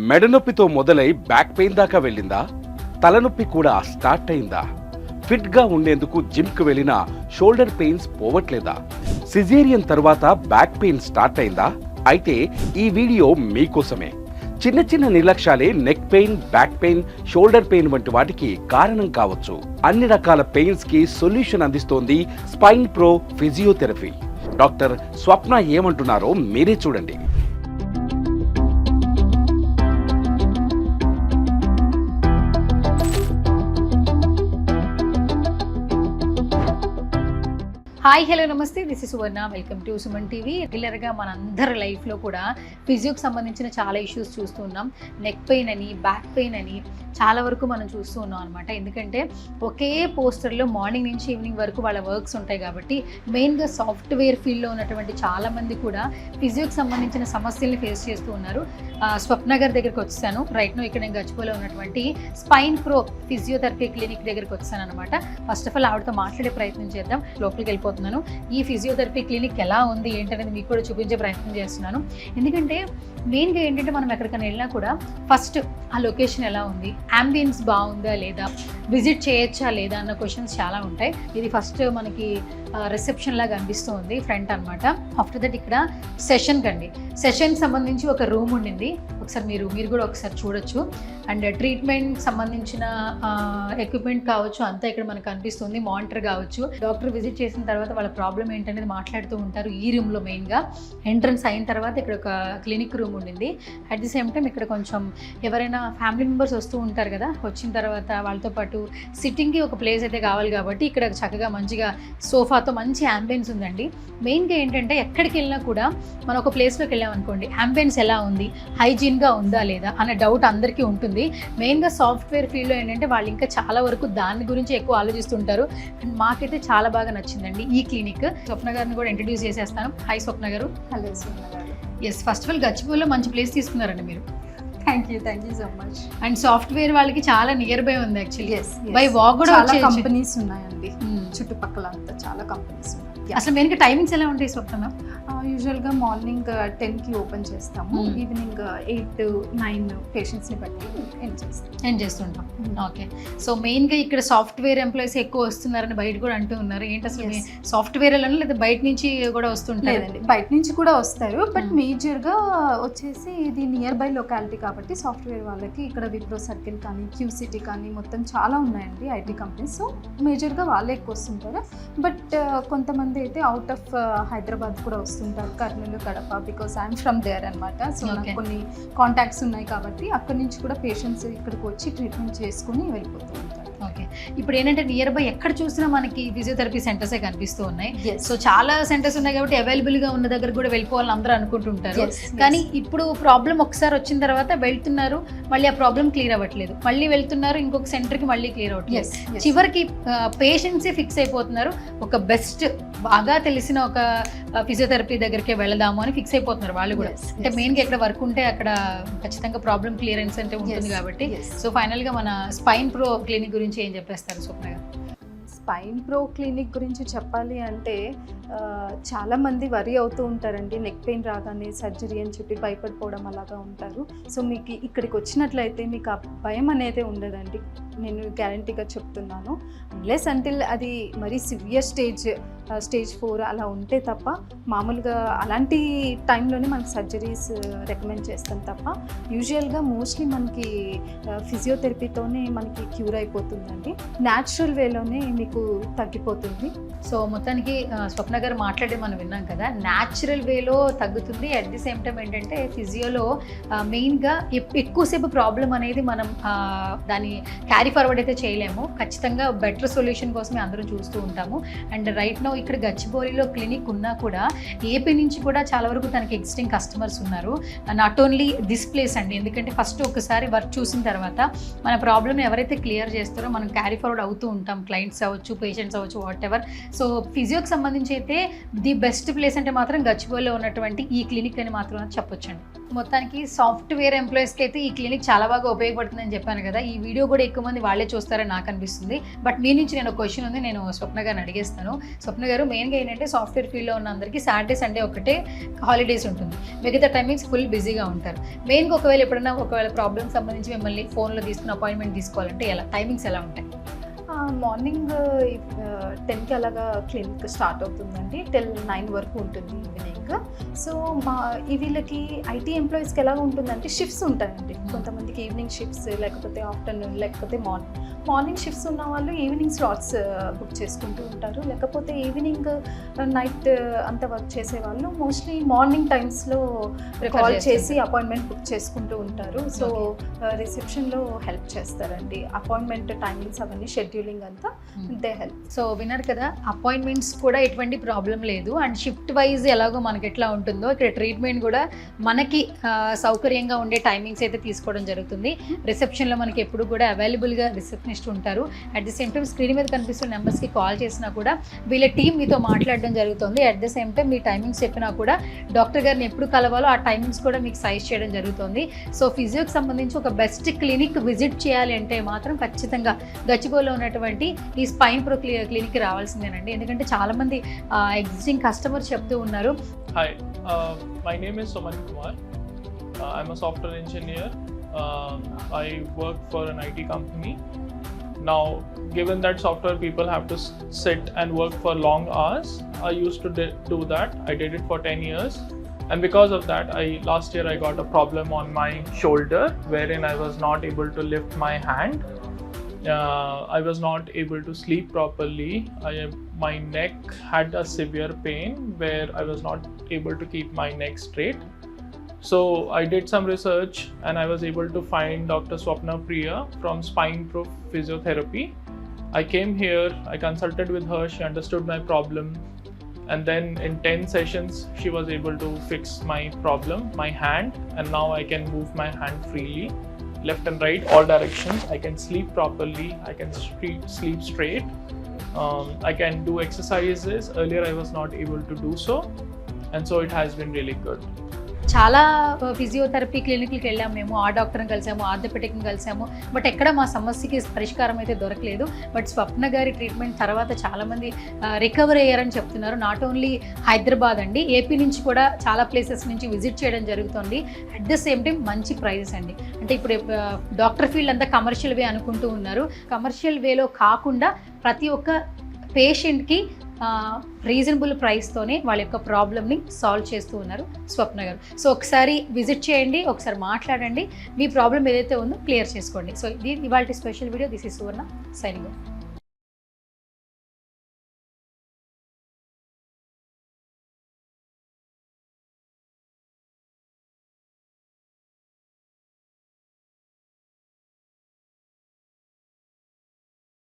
మెడనొప్పితో మొదలై back pain దాకా వెళ్ళిందా? తలనొప్పి కూడా స్టార్ట్ అయిందా? ఫిట్ గా ఉండేందుకు జిమ్ కు వెళ్ళినా షోల్డర్ పెయిన్స్ పోవట్లేదా? సిజేరియన్ తర్వాత బ్యాక్ పెయిన్ స్టార్ట్ అయిందా? అయితే ఈ వీడియో మీకోసమే. చిన్న చిన్న నిర్లక్ష్యాలే neck pain, back pain, shoulder pain వంటి వాటికి కారణం కావచ్చు. అన్ని రకాల పెయిన్స్ కి సొల్యూషన్ అందిస్తోంది స్పైన్ ప్రో ఫిజియోథెరపీ. డాక్టర్ స్వప్న ఏమంటున్నారో మీరే చూడండి. హాయ్ హలో నమస్తే, this is Suvarna. Welcome to Suman TV. రెగ్యులర్గా మనందరి లైఫ్లో కూడా ఫిజియోకి సంబంధించిన చాలా ఇష్యూస్ చూస్తూ ఉన్నాం. నెక్ పెయిన్ అని, బ్యాక్ పెయిన్ అని చాలా వరకు మనం చూస్తూ ఉన్నాం అనమాట. ఎందుకంటే ఒకే పోస్టర్లో మార్నింగ్ నుంచి ఈవినింగ్ వరకు వాళ్ళ వర్క్స్ ఉంటాయి కాబట్టి మెయిన్గా సాఫ్ట్వేర్ ఫీల్డ్లో ఉన్నటువంటి చాలామంది కూడా ఫిజియోకి సంబంధించిన సమస్యల్ని ఫేస్ చేస్తూ ఉన్నారు. స్వప్న గారి దగ్గరికి వచ్చాను. రైట్ నో ఇక్కడ నేను గచ్చిపోలో ఉన్నటువంటి స్పైన్ ప్రో ఫిజియోథెరపీ క్లినిక్ దగ్గరికి వచ్చాను అనమాట. ఫస్ట్ ఆఫ్ ఆల్ ఆవిడతో మాట్లాడే ప్రయత్నం చేద్దాం. లోపలికి వెళ్ళిపోతున్నాను. ఈ ఫిజియోథెరపీ క్లినిక్ ఎలా ఉంది ఏంటనేది మీకు కూడా చూపించే ప్రయత్నం చేస్తున్నాను. ఎందుకంటే మెయిన్గా ఏంటంటే మనం ఎక్కడికైనా వెళ్ళినా కూడా ఫస్ట్ ఆ లొకేషన్ ఎలా ఉంది, అంబియన్స్ బాగుందా లేదా, విజిట్ చేయొచ్చా లేదా అన్న క్వశ్చన్స్ చాలా ఉంటాయి. ఇది ఫస్ట్ మనకి రిసెప్షన్ లాగా అనిపిస్తుంది ఫ్రంట్ అనమాట. ఆఫ్టర్ దట్ ఇక్కడ సెషన్ సంబంధించి ఒక రూమ్ ఉండింది. ఒకసారి మీరు కూడా ఒకసారి చూడొచ్చు. అండ్ ట్రీట్మెంట్ సంబంధించిన ఎక్విప్మెంట్ కావచ్చు అంతా ఇక్కడ మనకు అనిపిస్తుంది. మానిటర్ కావచ్చు. డాక్టర్ విజిట్ చేసిన తర్వాత వాళ్ళ ప్రాబ్లం ఏంటనేది మాట్లాడుతూ ఉంటారు. ఈ రూమ్లో మెయిన్గా ఎంట్రన్స్ అయిన తర్వాత ఇక్కడ ఒక క్లినిక్ రూమ్ ఉండింది. అట్ ది సేమ్ టైం ఇక్కడ కొంచెం ఎవరైనా ఫ్యామిలీ మెంబర్స్ వస్తూ ఉంటారు కదా, వచ్చిన తర్వాత వాళ్ళతో పాటు సిట్టింగ్కి ఒక ప్లేస్ అయితే కావాలి కాబట్టి ఇక్కడ చక్కగా మంచిగా సోఫాతో మంచి అంబియన్స్ ఉందండి. మెయిన్గా ఏంటంటే ఎక్కడికి వెళ్ళినా కూడా మనం ఒక ప్లేస్లోకి వెళ్ళామనుకోండి, అంబియన్స్ ఎలా ఉంది, హైజీన్గా ఉందా లేదా అనే డౌట్ అందరికీ ఉంటుంది. మెయిన్గా సాఫ్ట్వేర్ ఫీల్డ్లో ఏంటంటే వాళ్ళు ఇంకా చాలా వరకు దాని గురించి ఎక్కువ ఆలోచిస్తుంటారు. అండ్ మాకైతే చాలా బాగా నచ్చిందండి ఈ క్లినిక్. స్వప్న గారిని కూడా ఇంట్రడ్యూస్ చేసేస్తాను. హాయ్ స్వప్న గారు. హలో స్వప్న గారు. ఎస్, ఫస్ట్ ఆఫ్ ఆల్ గచ్చిబౌలిలో మంచి ప్లేస్ తీసుకున్నారండి మీరు. Thank you so much. And software వాళ్ళకి చాలా నియర్ బై ఉంది యాక్చువల్లీ. బై వాక్ వాక్ కూడా చాలా కంపెనీస్ ఉన్నాయండి. చుట్టుపక్కల అంతా చాలా కంపెనీస్ ఉన్నాయి. అసలు మెయిన్గా టైమింగ్స్ ఎలా ఉంటాయి స్వప్న? యూజువల్గా మార్నింగ్ 10కి ఓపెన్ చేస్తాము. ఈవినింగ్ 8 to 9 పేషెంట్స్ని బట్టి ఎండ్ చేస్తుంటాం. ఓకే. సో మెయిన్గా ఇక్కడ సాఫ్ట్వేర్ ఎంప్లాయీస్ ఎక్కువ వస్తున్నారని బయట కూడా అంటూ ఉన్నారు. ఏంటి అసలు సాఫ్ట్వేర్ లేదా బయట నుంచి కూడా వస్తుంటారండి? బయట నుంచి కూడా వస్తారు. బట్ మేజర్గా వచ్చేసి ఇది నియర్ బై లొకాలిటీ కాబట్టి సాఫ్ట్వేర్ వాళ్ళకి ఇక్కడ విప్రో సర్కిల్ కానీ, క్యూసిటీ కానీ మొత్తం చాలా ఉన్నాయండి ఐటీ కంపెనీస్. సో మేజర్గా వాళ్ళే ఎక్కువ వస్తుంటారు. బట్ కొంతమంది అయితే అవుట్ ఆఫ్ హైదరాబాద్ కూడా వస్తుంటారు, Kurnool, Kadapa. Because I'm from there అనమాట. సో నాకు కొన్ని కాంటాక్ట్స్ ఉన్నాయి కాబట్టి అక్కడి నుంచి కూడా పేషెంట్స్ ఇక్కడికి వచ్చి ట్రీట్మెంట్ చేసుకుని వెళ్ళిపోతూ ఉంటారు. ఓకే. ఇప్పుడు ఏంటంటే నియర్ బై ఎక్కడ చూసినా మనకి ఫిజియోథెరపీ సెంటర్సే కనిపిస్తూ ఉన్నాయి. సో చాలా సెంటర్స్ ఉన్నాయి కాబట్టి అవైలబుల్గా ఉన్న దగ్గర కూడా వెళ్ళిపోవాలని అందరూ అనుకుంటుంటారు. కానీ ఇప్పుడు ప్రాబ్లం ఒకసారి వచ్చిన తర్వాత వెళ్తున్నారు, మళ్ళీ ఆ ప్రాబ్లం క్లియర్ అవ్వట్లేదు, మళ్ళీ వెళ్తున్నారు ఇంకొక సెంటర్కి మళ్ళీ క్లియర్ అవ్వట్లేదు. చివరికి పేషెంట్సే ఫిక్స్ అయిపోతున్నారు ఒక బెస్ట్ బాగా తెలిసిన ఒక ఫిజియోథెరపీ దగ్గరికి వెళదాము అని ఫిక్స్ అయిపోతున్నారు వాళ్ళు కూడా. అంటే మెయిన్గా ఎక్కడ వర్క్ ఉంటే అక్కడ ఖచ్చితంగా ప్రాబ్లం క్లియరెన్స్ అంటే ఉంటుంది కాబట్టి. సో ఫైనల్గా మన స్పైన్ ప్రో క్లినిక్ గురించి ఏం చెప్పేస్తారు స్వప్న గారు? స్పైన్ ప్రో క్లినిక్ గురించి చెప్పాలి అంటే చాలామంది వరి అవుతూ ఉంటారండి. నెక్ పెయిన్ రాగానే సర్జరీ అని చెప్పి భయపడిపోవడం అలాగా ఉంటారు. సో మీకు ఇక్కడికి వచ్చినట్లయితే మీకు ఆ భయం అనేది ఉండదండి, నేను గ్యారంటీగా చెప్తున్నాను. అన్లెస్ అంటిల్ అది మరీ సివియర్ స్టేజ్ 4 అలా ఉంటే తప్ప మామూలుగా అలాంటి టైంలోనే మనకి సర్జరీస్ రికమెండ్ చేస్తాం తప్ప యూజువల్గా మోస్ట్లీ మనకి ఫిజియోథెరపీతోనే మనకి క్యూర్ అయిపోతుందండి. న్యాచురల్ వేలోనే మీకు తగ్గిపోతుంది. సో మొత్తానికి స్వప్న గారు మాట్లాడి మనం విన్నాం కదా, న్యాచురల్ వేలో తగ్గుతుంది. అట్ ది సేమ్ టైం ఏంటంటే ఫిజియోలో మెయిన్గా ఎక్కువసేపు ప్రాబ్లం అనేది మనం దాన్ని క్యారీ ఫార్వర్డ్ అయితే చేయలేము. ఖచ్చితంగా బెటర్ సొల్యూషన్ కోసమే అందరం చూస్తూ ఉంటాము. అండ్ రైట్ నో ఇక్కడ గచ్చిబౌలిలో క్లినిక్ ఉన్నా కూడా ఏపీ నుంచి కూడా చాలా వరకు తనకి ఎగ్జిస్టింగ్ కస్టమర్స్ ఉన్నారు. నాట్ ఓన్లీ దిస్ ప్లేస్ అండి, ఎందుకంటే ఫస్ట్ ఒకసారి వర్క్ చూసిన తర్వాత మన ప్రాబ్లమ్ ఎవరైతే క్లియర్ చేస్తారో మనం క్యారీ ఫార్వర్డ్ అవుతూ ఉంటాం. క్లయింట్స్ అవ్వచ్చు, అవ్వచ్చు, పేషెంట్స్ అవ్వచ్చు, వాట్ ఎవర్. సో ఫిజియోకి సంబంధించి అయితే ది బెస్ట్ ప్లేస్ అంటే మాత్రం గచ్చిబౌలిలో ఉన్నటువంటి ఈ క్లినిక్ అని మాత్రం చెప్పొచ్చండి. మొత్తానికి సాఫ్ట్వేర్ ఎంప్లాయీస్కి అయితే ఈ క్లినిక్ చాలా బాగా ఉపయోగపడుతుందని చెప్పాను కదా. ఈ వీడియో కూడా ఎక్కువ మంది వాళ్ళే చూస్తారని నాకు అనిపిస్తుంది. బట్ మీ నుంచి నేను ఒక క్వశ్చన్ ఉంది, నేను స్వప్న గారిని అడిగేస్తాను. స్వప్న గారు, మెయిన్గా ఏంటంటే సాఫ్ట్వేర్ ఫీల్డ్లో ఉన్న అందరికీ సాటర్డే సండే ఒకటే హాలిడేస్ ఉంటుంది, మిగతా టైమింగ్స్ ఫుల్ బిజీగా ఉంటారు. మెయిన్గా ఒకవేళ ప్రాబ్లమ్ సంబంధించి మిమ్మల్ని ఫోన్లో తీసుకుని అపాయింట్మెంట్ తీసుకోవాలంటే ఎలా, టైమింగ్స్ ఎలా ఉంటాయి? మార్నింగ్ 10కి అలాగా క్లినిక్ స్టార్ట్ అవుతుందండి, till 9 వరకు ఉంటుంది ఈవినింగ్. సో వీళ్ళకి ఐటీ ఎంప్లాయీస్కి ఎలా ఉంటుందంటే షిఫ్ట్స్ ఉంటాయండి. కొంతమందికి ఈవినింగ్ షిఫ్ట్స్, లేకపోతే ఆఫ్టర్నూన్, లేకపోతే మార్నింగ్ షిఫ్ట్స్ ఉన్న వాళ్ళు ఈవినింగ్ స్లాట్స్ బుక్ చేసుకుంటూ ఉంటారు. లేకపోతే ఈవినింగ్ నైట్ అంతా వర్క్ చేసే వాళ్ళు మోస్ట్లీ మార్నింగ్ టైమ్స్లో కాల్ చేసి అపాయింట్మెంట్ బుక్ చేసుకుంటూ ఉంటారు. సో రిసెప్షన్లో హెల్ప్ చేస్తారండి, అపాయింట్మెంట్ టైమింగ్స్ అవన్నీ షెడ్యూలింగ్ అంతా దే హెల్ప్. సో విన్నారు కదా, అపాయింట్మెంట్స్ కూడా ఎటువంటి ప్రాబ్లం లేదు. అండ్ షిఫ్ట్ వైజ్ ఎలాగో మనకి ఎట్లా ఉంటుందో ఇక్కడ ట్రీట్మెంట్ కూడా మనకి సౌకర్యంగా ఉండే టైమింగ్స్ అయితే తీసుకోవడం జరుగుతుంది. రిసెప్షన్లో మనకి ఎప్పుడు కూడా అవైలబుల్గా రిసెప్షనిస్ట్ ఉంటారు. At the same time screen మీద కనిపిస్తున్న నెంబర్స్కి కాల్ చేసినా కూడా వీళ్ళ టీం మీతో మాట్లాడడం జరుగుతుంది. At the same time me timings చెప్పినా కూడా డాక్టర్ గారిని ఎప్పుడు కలవాలో ఆ టైమింగ్స్ కూడా మీకు సజెస్ట్ చేయడం జరుగుతుంది. సో ఫిజియోకి సంబంధించి ఒక బెస్ట్ క్లినిక్ విజిట్ చేయాలి అంటే మాత్రం ఖచ్చితంగా గచ్చిబౌలిలో ఉన్నటువంటి ఈ స్పైన్ ప్రో క్లినిక్కి రావాల్సిందేనండి. ఎందుకంటే చాలామంది ఎగ్జిస్టింగ్ కస్టమర్స్ చెప్తూ ఉన్నారు. Hi, my name is Suman Kumar. I'm a software engineer. I work for an IT company. Now, given that software people have to sit and work for long hours, I used to do that. I did it for 10 years. And because of that, last year I got a problem on my shoulder wherein I was not able to lift my hand. I was not able to sleep properly. My neck had a severe pain where I was not able to keep my neck straight. So I did some research and I was able to find Dr. Swapna Priya from Spine Pro Physiotherapy. I came here, I consulted with her, she understood my problem, and then in 10 sessions she was able to fix my problem, my hand, and now I can move my hand freely, left and right, all directions. I can sleep properly, I can sleep straight. I can do exercises. Earlier I was not able to do so, and so it has been really good. చాలా physiotherapy క్లినిక్కి వెళ్ళాము, మేము ఆ డాక్టర్ని కలిసాము, ఆర్థోపెడిక్ని కలిసాము, but ఎక్కడ మా సమస్యకి పరిష్కారం అయితే దొరకలేదు. బట్ స్వప్న గారి ట్రీట్మెంట్ తర్వాత చాలామంది రికవర్ అయ్యారని చెప్తున్నారు. నాట్ ఓన్లీ హైదరాబాద్ అండి, ఏపీ నుంచి కూడా చాలా ప్లేసెస్ నుంచి విజిట్ చేయడం జరుగుతుంది. అట్ ద సేమ్ టైం మంచి ప్రైజెస్ అండి. అంటే ఇప్పుడు డాక్టర్ ఫీల్డ్ అంతా కమర్షియల్ వే అనుకుంటూ ఉన్నారు. కమర్షియల్ వేలో కాకుండా ప్రతి ఒక్క పేషెంట్కి రీజనబుల్ ప్రైస్తోనే వాళ్ళ యొక్క ప్రాబ్లమ్ని సాల్వ్ చేస్తూ ఉన్నారు స్వప్న గారు. సో ఒకసారి విజిట్ చేయండి, ఒకసారి మాట్లాడండి, మీ ప్రాబ్లం ఏదైతే ఉందో క్లియర్ చేసుకోండి. సో ఇది ఇవాళ special video. This is Suvarna signing off.